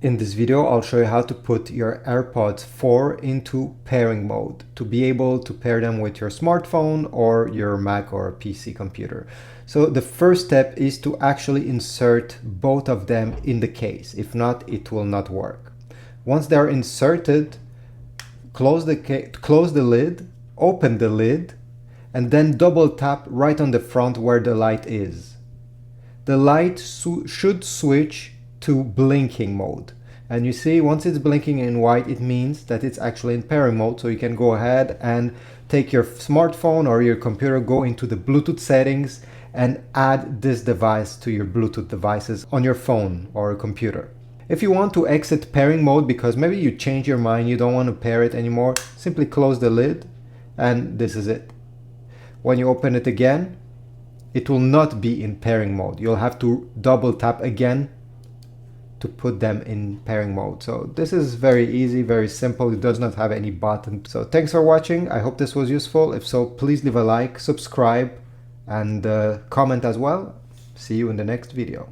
In this video, I'll show you how to put your AirPods 4 into pairing mode to be able to pair them with your smartphone or your Mac or PC computer. So the first step is to actually insert both of them in the case. If not, it will not work. Once they're inserted, close the lid, open the lid, and then double tap right on the front where the light is. The light should switch to blinking mode. And you see, once it's blinking in white, it means that it's actually in pairing mode. So you can go ahead and take your smartphone or your computer, go into the Bluetooth settings and add this device to your Bluetooth devices on your phone or computer. If you want to exit pairing mode because maybe you change your mind, you don't want to pair it anymore, simply close the lid and this is it. When you open it again, it will not be in pairing mode. You'll have to double tap again to put them in pairing mode. So this is very easy, very simple. It does not have any button. So thanks for watching. I hope this was useful. If so, please leave a like, subscribe, and comment as well. See you in the next video.